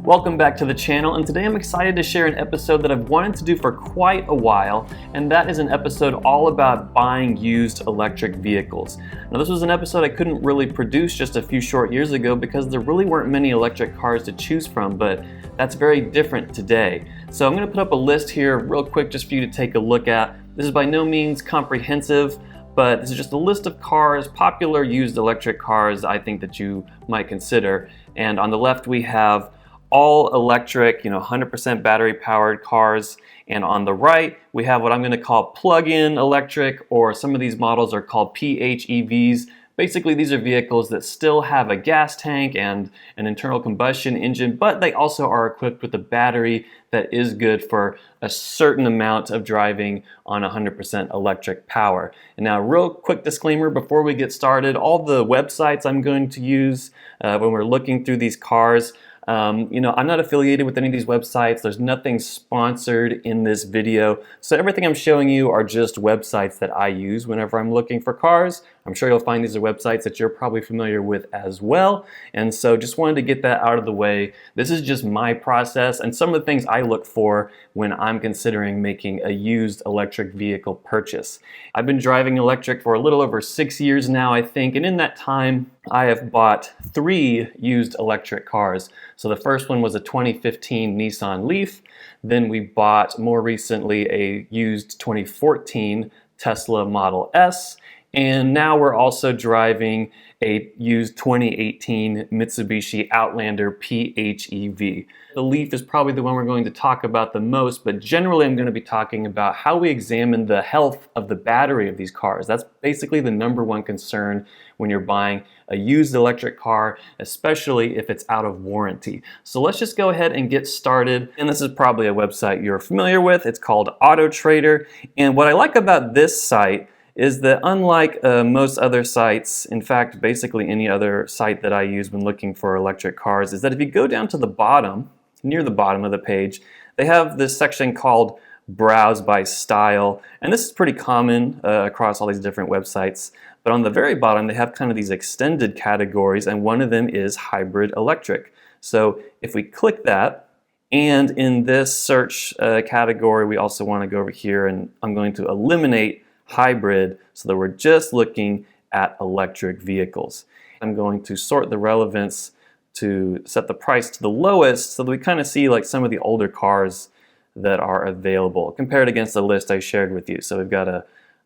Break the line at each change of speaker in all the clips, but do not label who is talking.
Welcome back to the channel, and today I'm excited to share an episode that I've wanted to do for quite a while, and that is an episode all about buying used electric vehicles. Now this was an episode I couldn't really produce just a few short years ago because there really weren't many electric cars to choose from, but that's very different today. So I'm going to put up a list here real quick just for you to take a look at. This is by no means comprehensive, but this is just a list of cars, popular used electric cars I think that you might consider. And on the left we have all electric, 100% battery powered cars. And on the right, we have what I'm going to call plug-in electric, or some of these models are called PHEVs. Basically, these are vehicles that still have a gas tank and an internal combustion engine, but they also are equipped with a battery that is good for a certain amount of driving on 100% electric power. And now, real quick disclaimer before we get started, all the websites I'm going to use when we're looking through these cars, I'm not affiliated with any of these websites. There's nothing sponsored in this video. So everything I'm showing you are just websites that I use whenever I'm looking for cars. I'm sure you'll find these are websites that you're probably familiar with as well. And so just wanted to get that out of the way. This is just my process and some of the things I look for when I'm considering making a used electric vehicle purchase. I've been driving electric for a little over 6 years now, I think. And in that time, I have bought 3 used electric cars. So the first one was a 2015 Nissan Leaf. Then we bought more recently a used 2014 Tesla Model S. And now we're also driving a used 2018 Mitsubishi Outlander PHEV. The Leaf is probably the one we're going to talk about the most, but generally I'm going to be talking about how we examine the health of the battery of these cars. That's basically the number one concern when you're buying a used electric car, especially if it's out of warranty. So let's just go ahead and get started. And this is probably a website you're familiar with. It's called Auto Trader. And what I like about this site is that unlike most other sites, in fact, basically any other site that I use when looking for electric cars, is that if you go down to the bottom, near the bottom of the page, they have this section called Browse by Style. And this is pretty common across all these different websites. But on the very bottom, they have kind of these extended categories, and one of them is hybrid electric. So if we click that, and in this search category, we also want to go over here, and I'm going to eliminate hybrid so that we're just looking at electric vehicles. I'm going to sort the relevance to set the price to the lowest so that we kind of see like some of the older cars that are available compared against the list I shared with you. So we've got a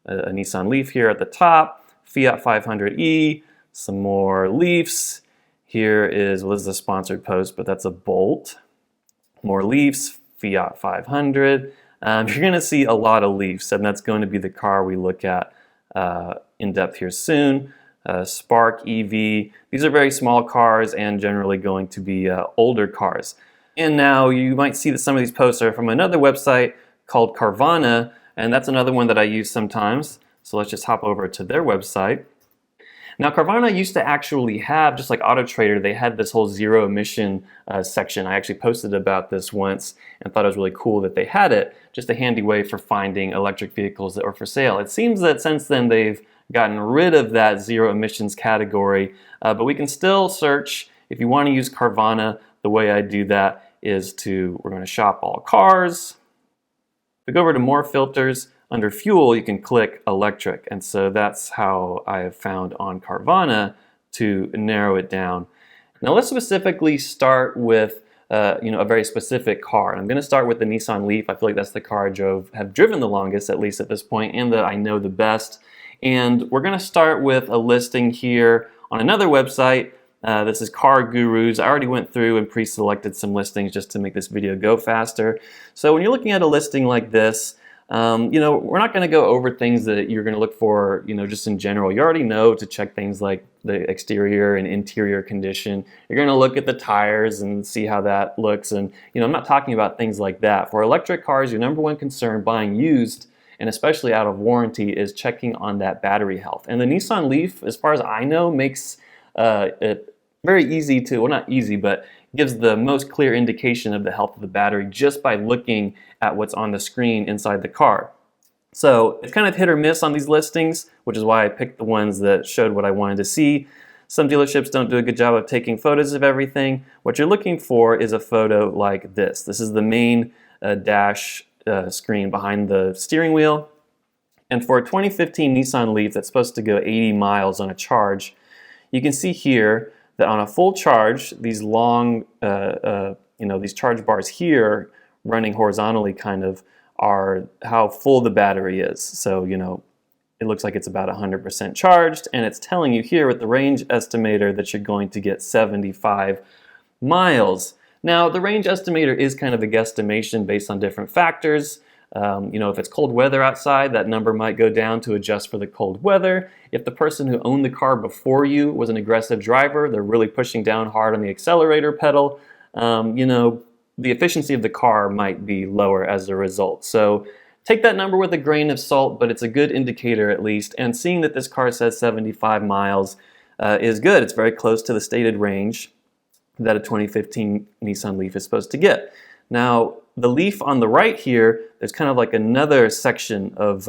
Nissan Leaf here at the top, Fiat 500e, some more Leafs. Here is, well, this is a sponsored post, but that's a Bolt. More Leafs, Fiat 500. You're going to see a lot of Leafs, and that's going to be the car we look at in depth here soon. Spark EV. These are very small cars and generally going to be older cars. And now you might see that some of these posts are from another website called Carvana, and that's another one that I use sometimes. So let's just hop over to their website. Now, Carvana used to actually have, just like Auto Trader, they had this whole zero emission section. I actually posted about this once and thought it was really cool that they had it. Just a handy way for finding electric vehicles that are for sale. It seems that since then they've gotten rid of that zero emissions category, but we can still search. If you want to use Carvana, the way I do that is we're going to shop all cars. We go over to more filters. Under fuel, you can click electric, and so that's how I have found on Carvana to narrow it down. Now let's specifically start with a very specific car. And I'm going to start with the Nissan Leaf. I feel like that's the car I have driven the longest, at least at this point, and that I know the best. And we're going to start with a listing here on another website. This is Car Gurus. I already went through and pre-selected some listings just to make this video go faster. So when you're looking at a listing like this, we're not going to go over things that you're going to look for, just in general. You already know to check things like the exterior and interior condition. You're going to look at the tires and see how that looks. And, I'm not talking about things like that. For electric cars, your number one concern buying used, and especially out of warranty, is checking on that battery health. And the Nissan Leaf, as far as I know, makes it very easy to, well, not easy, but gives the most clear indication of the health of the battery just by looking at what's on the screen inside the car. So it's kind of hit or miss on these listings, which is why I picked the ones that showed what I wanted to see. Some dealerships don't do a good job of taking photos of everything. What you're looking for is a photo like this. This is the main dash screen behind the steering wheel. And for a 2015 Nissan Leaf that's supposed to go 80 miles on a charge, you can see here that on a full charge, these long, these charge bars here running horizontally kind of are how full the battery is. So, it looks like it's about 100% charged, and it's telling you here with the range estimator that you're going to get 75 miles. Now, the range estimator is kind of a guesstimation based on different factors. If it's cold weather outside, that number might go down to adjust for the cold weather. If the person who owned the car before you was an aggressive driver, they're really pushing down hard on the accelerator pedal, the efficiency of the car might be lower as a result. So take that number with a grain of salt, but it's a good indicator at least. And seeing that this car says 75 miles is good. It's very close to the stated range that a 2015 Nissan Leaf is supposed to get. Now, the Leaf on the right here, there's kind of like another section of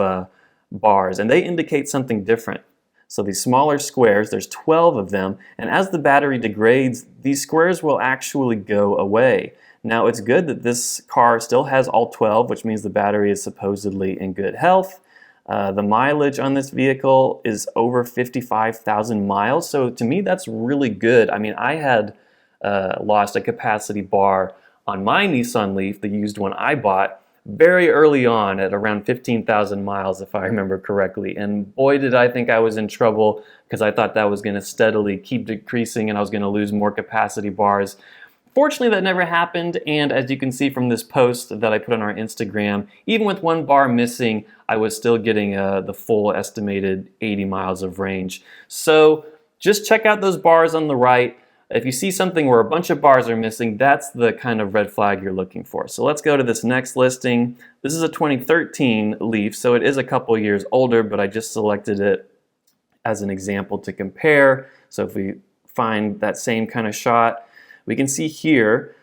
bars, and they indicate something different. So these smaller squares, there's 12 of them, and as the battery degrades, these squares will actually go away. Now, it's good that this car still has all 12, which means the battery is supposedly in good health. The mileage on this vehicle is over 55,000 miles, so to me that's really good. I mean, I had lost a capacity bar on my Nissan Leaf, the used one I bought, very early on at around 15,000 miles, if I remember correctly. And boy, did I think I was in trouble, because I thought that was going to steadily keep decreasing and I was going to lose more capacity bars. Fortunately, that never happened, and as you can see from this post that I put on our Instagram, even with one bar missing, I was still getting the full estimated 80 miles of range. So just check out those bars on the right. If you see something where a bunch of bars are missing, that's the kind of red flag you're looking for. So let's go to this next listing. This is a 2013 Leaf, so it is a couple years older, but I just selected it as an example to compare. So if we find that same kind of shot, we can see here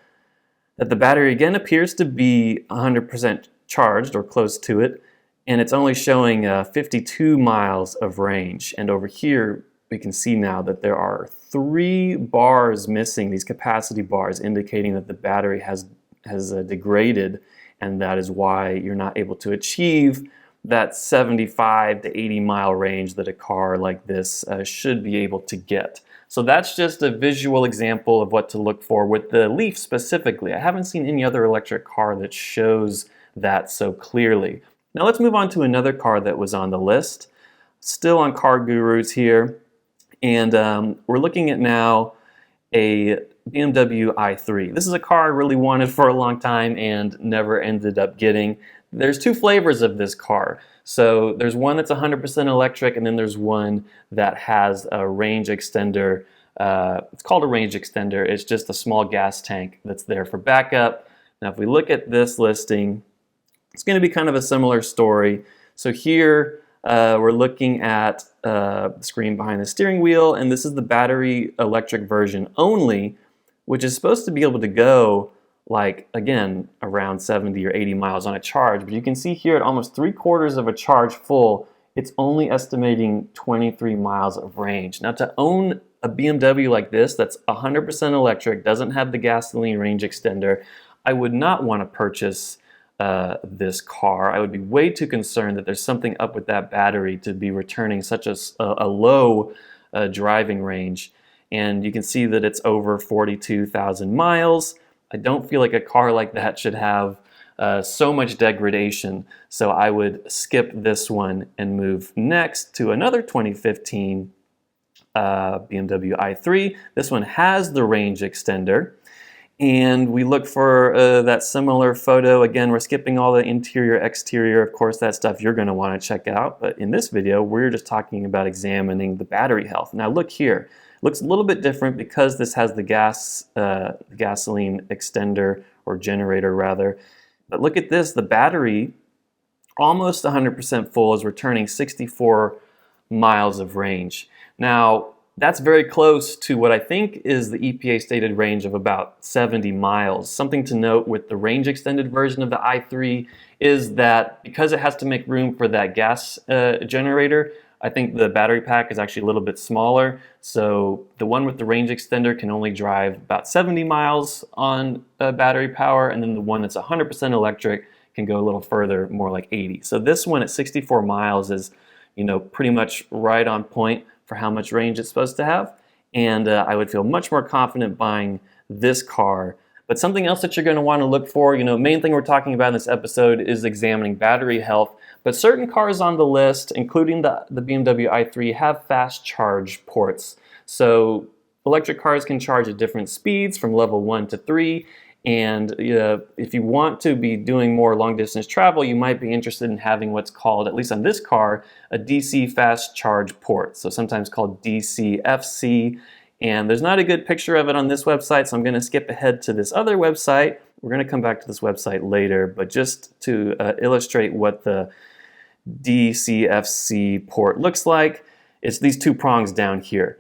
that the battery again appears to be 100% charged or close to it, and it's only showing 52 miles of range. And over here, we can see now that there are 3 bars missing, these capacity bars, indicating that the battery has degraded, and that is why you're not able to achieve that 75 to 80 mile range that a car like this should be able to get. So that's just a visual example of what to look for with the Leaf specifically. I haven't seen any other electric car that shows that so clearly. Now let's move on to another car that was on the list. Still on Car Gurus here. And we're looking at now a BMW i3. This is a car I really wanted for a long time and never ended up getting. There's 2 flavors of this car. So there's one that's 100% electric, and then there's one that has a range extender. It's called a range extender. It's just a small gas tank that's there for backup. Now if we look at this listing, it's going to be kind of a similar story. So here we're looking at the screen behind the steering wheel, and this is the battery electric version only, which is supposed to be able to go like, again, around 70 or 80 miles on a charge. But you can see here at almost 3/4 of a charge full, it's only estimating 23 miles of range. Now to own a BMW like this that's 100% electric, doesn't have the gasoline range extender, I would not want to purchase this car. I would be way too concerned that there's something up with that battery to be returning such a low driving range. And you can see that it's over 42,000 miles. I don't feel like a car like that should have so much degradation. So I would skip this one and move next to another 2015 BMW i3. This one has the range extender. And we look for that similar photo. Again, we're skipping all the interior, exterior, of course, that stuff you're going to want to check out. But in this video, we're just talking about examining the battery health. Now look here. It looks a little bit different because this has the gasoline extender, or generator rather. But look at this. The battery, almost 100% full, is returning 64 miles of range. Now, that's very close to what I think is the EPA stated range of about 70 miles. Something to note with the range extended version of the i3 is that because it has to make room for that gas generator, I think the battery pack is actually a little bit smaller, so the one with the range extender can only drive about 70 miles on battery power, and then the one that's 100% electric can go a little further, more like 80. So this one at 64 miles is, pretty much right on point for how much range it's supposed to have, and I would feel much more confident buying this car. But something else that you're going to want to look for, main thing we're talking about in this episode is examining battery health. But certain cars on the list, including the BMW i3, have fast charge ports. So electric cars can charge at different speeds from level 1 to 3. And if you want to be doing more long distance travel, you might be interested in having what's called, at least on this car, a DC fast charge port. So sometimes called DCFC. And there's not a good picture of it on this website, so I'm going to skip ahead to this other website. We're going to come back to this website later, but just to illustrate what the DCFC port looks like, it's these two prongs down here.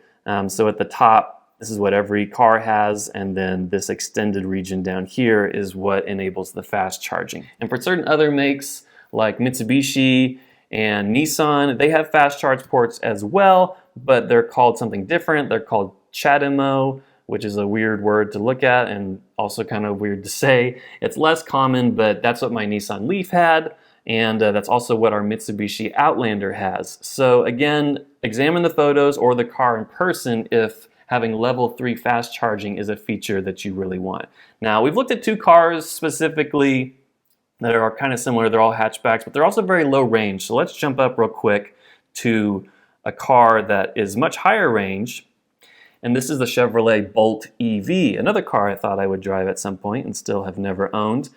So at the top, this is what every car has, and then this extended region down here is what enables the fast charging. And for certain other makes, like Mitsubishi and Nissan, they have fast charge ports as well, but they're called something different. They're called CHAdeMO, which is a weird word to look at and also kind of weird to say. It's less common, but that's what my Nissan Leaf had, and that's also what our Mitsubishi Outlander has. So again, examine the photos or the car in person if having level 3 fast charging is a feature that you really want. Now, we've looked at two cars specifically that are kind of similar. They're all hatchbacks, but they're also very low range. So let's jump up real quick to a car that is much higher range. And this is the Chevrolet Bolt EV, another car I thought I would drive at some point and still have never owned.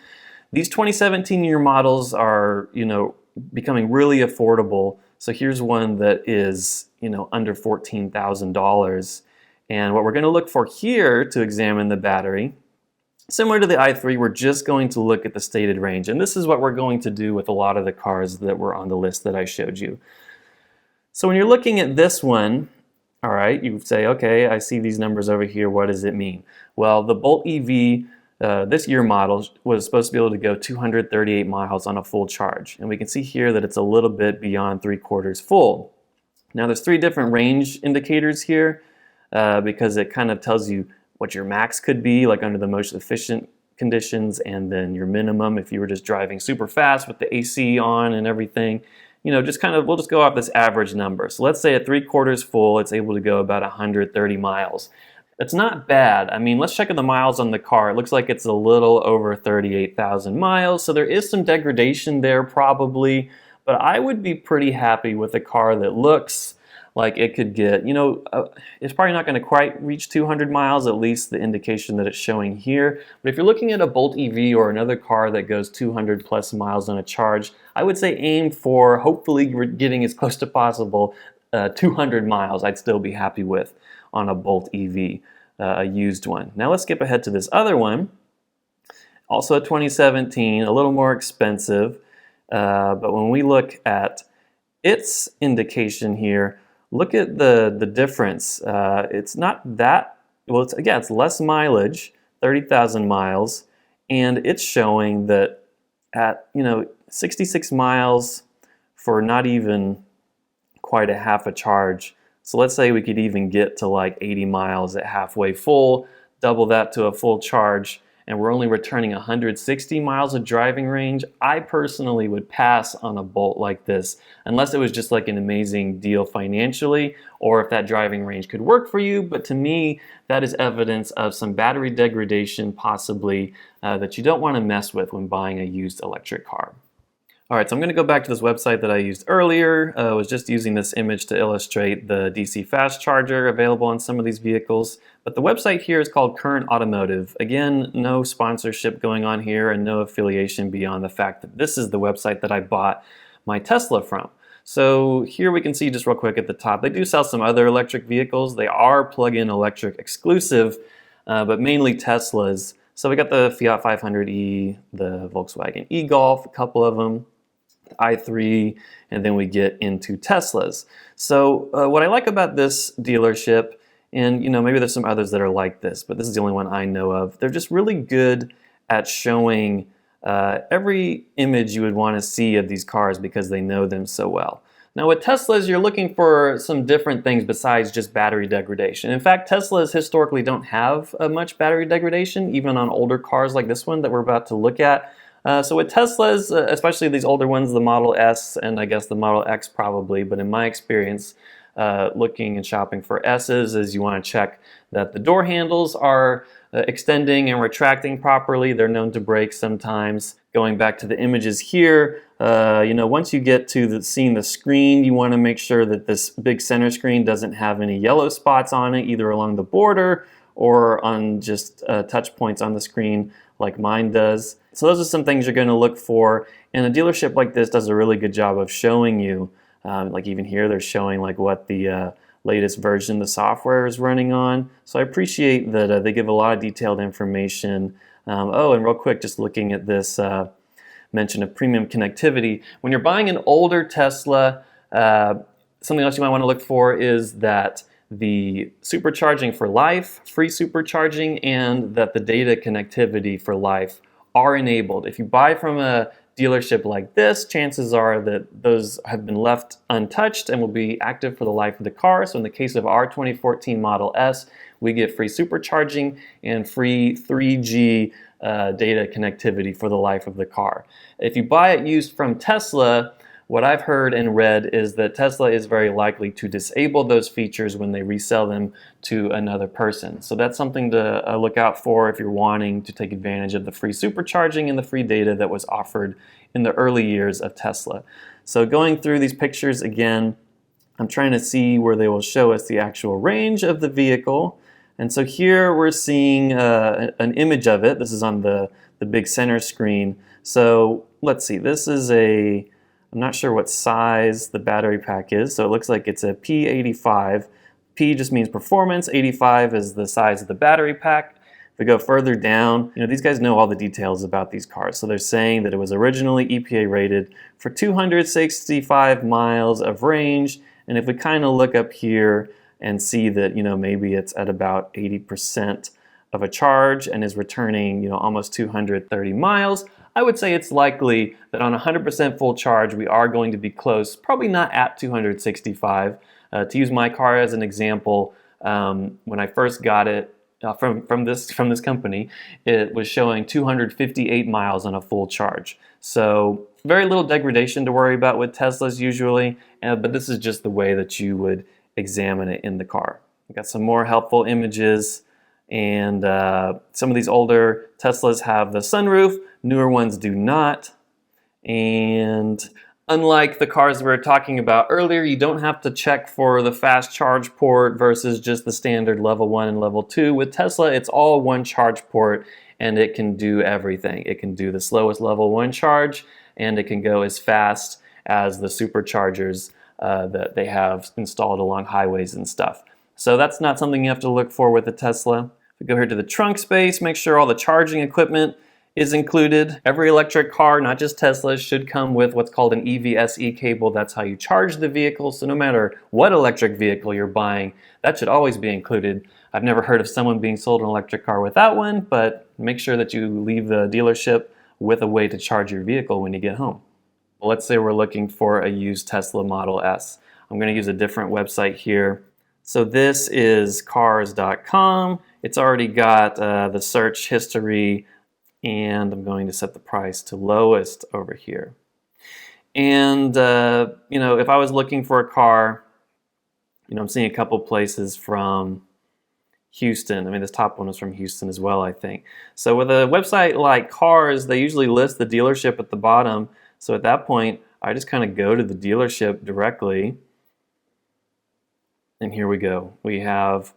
These 2017 year models are, becoming really affordable. So here's one that is, under $14,000. And what we're going to look for here to examine the battery, similar to the i3, we're just going to look at the stated range. And this is what we're going to do with a lot of the cars that were on the list that I showed you. So when you're looking at this one, all right, you say, okay, I see these numbers over here. What does it mean? Well, the Bolt EV, this year model, was supposed to be able to go 238 miles on a full charge. And we can see here that it's a little bit beyond 3/4 full. Now, there's 3 different range indicators here because it kind of tells you what your max could be, like under the most efficient conditions, and then your minimum if you were just driving super fast with the AC on and everything. We'll just go off this average number. So let's say at 3/4 full, it's able to go about 130 miles. That's not bad. I mean, let's check the miles on the car. It looks like it's a little over 38,000 miles. So there is some degradation there probably, but I would be pretty happy with a car that looks like it could get, it's probably not going to quite reach 200 miles, at least the indication that it's showing here. But if you're looking at a Bolt EV or another car that goes 200 plus miles on a charge, I would say aim for hopefully getting as close to possible 200 miles. I'd still be happy with on a Bolt EV, a used one. Now let's skip ahead to this other one. Also a 2017, a little more expensive. But when we look at its indication here, look at the difference. It's not that, well, it's less mileage, 30,000 miles, and it's showing that at, 66 miles for not even quite a half a charge. So let's say we could even get to like 80 miles at halfway full, double that to a full charge, and we're only returning 160 miles of driving range. I personally would pass on a Bolt like this unless it was just like an amazing deal financially, or if that driving range could work for you. But to me, that is evidence of some battery degradation possibly that you don't want to mess with when buying a used electric car. All right, so I'm going to go back to this website that I used earlier. I was just using this image to illustrate the DC fast charger available on some of these vehicles. But the website here is called Current Automotive. Again, no sponsorship going on here and no affiliation beyond the fact that this is the website that I bought my Tesla from. So here we can see just real quick at the top, they do sell some other electric vehicles. They are plug-in electric exclusive, but mainly Teslas. So we got the Fiat 500e, the Volkswagen e-Golf, a couple of them, i3, and then we get into Teslas. So what I like about this dealership, and maybe there's some others that are like this, but this is the only one I know of, they're just really good at showing every image you would want to see of these cars because they know them so well. Now with Teslas, you're looking for some different things besides just battery degradation. In fact, Teslas historically don't have much battery degradation, even on older cars like this one that we're about to look at. So with Teslas, especially these older ones, the Model S and I guess the Model X probably, but in my experience, looking and shopping for S's is you want to check that the door handles are extending and retracting properly. They're known to break sometimes. Going back to the images here, once you get to seeing the screen, you want to make sure that this big center screen doesn't have any yellow spots on it, either along the border or on just touch points on the screen like mine does. So those are some things you're going to look for, and a dealership like this does a really good job of showing you, like even here they're showing like what the latest version the software is running on. So I appreciate that they give a lot of detailed information. Oh, and real quick, just looking at this mention of premium connectivity. When you're buying an older Tesla, something else you might want to look for is that the supercharging for life, free supercharging, and that the data connectivity for life are enabled. If you buy from a dealership like this, chances are that those have been left untouched and will be active for the life of the car. So in the case of our 2014 Model S, we get free supercharging and free 3G data connectivity for the life of the car. If you buy it used from Tesla, what I've heard and read is that Tesla is very likely to disable those features when they resell them to another person. So that's something to look out for if you're wanting to take advantage of the free supercharging and the free data that was offered in the early years of Tesla. So going through these pictures again, I'm trying to see where they will show us the actual range of the vehicle. And so here we're seeing an image of it. This is on the big center screen. So let's see, this is I'm not sure what size the battery pack is, so it looks like it's a P85. P just means performance, 85 is the size of the battery pack. If we go further down, these guys know all the details about these cars. So they're saying that it was originally EPA rated for 265 miles of range, and if we kind of look up here and see that, maybe it's at about 80% of a charge and is returning, almost 230 miles, I would say it's likely that on 100% full charge, we are going to be close, probably not at 265. To use my car as an example, when I first got it from this company, it was showing 258 miles on a full charge. So very little degradation to worry about with Teslas usually, but this is just the way that you would examine it in the car. We've got some more helpful images. And some of these older Teslas have the sunroof, newer ones do not. And unlike the cars we were talking about earlier, you don't have to check for the fast charge port versus just the standard level 1 and level 2. With Tesla, it's all one charge port and it can do everything. It can do the slowest level 1 charge and it can go as fast as the superchargers that they have installed along highways and stuff. So that's not something you have to look for with the Tesla. We go here to the trunk space, make sure all the charging equipment is included. Every electric car, not just Tesla, should come with what's called an EVSE cable. That's how you charge the vehicle. So no matter what electric vehicle you're buying, that should always be included. I've never heard of someone being sold an electric car without one, but make sure that you leave the dealership with a way to charge your vehicle when you get home. Well, let's say we're looking for a used Tesla Model S. I'm going to use a different website here. So this is cars.com. It's already got the search history, and I'm going to set the price to lowest over here. And if I was looking for a car, I'm seeing a couple places from Houston. I mean, this top one was from Houston as well, I think. So with a website like Cars, they usually list the dealership at the bottom. So at that point, I just kind of go to the dealership directly. And here we go. We have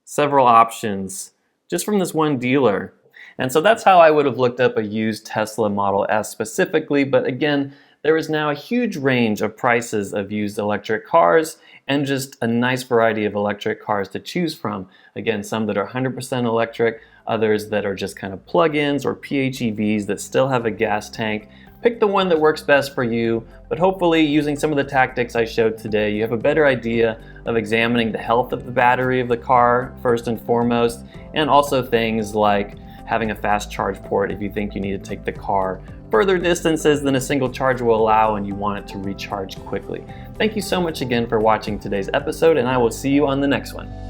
several options just from this one dealer. And so that's how I would have looked up a used Tesla Model S specifically. But again, there is now a huge range of prices of used electric cars and just a nice variety of electric cars to choose from. Again, some that are 100% electric, others that are just kind of plug-ins or PHEVs that still have a gas tank. Pick the one that works best for you, but hopefully using some of the tactics I showed today, you have a better idea of examining the health of the battery of the car first and foremost, and also things like having a fast charge port if you think you need to take the car further distances than a single charge will allow and you want it to recharge quickly. Thank you so much again for watching today's episode, and I will see you on the next one.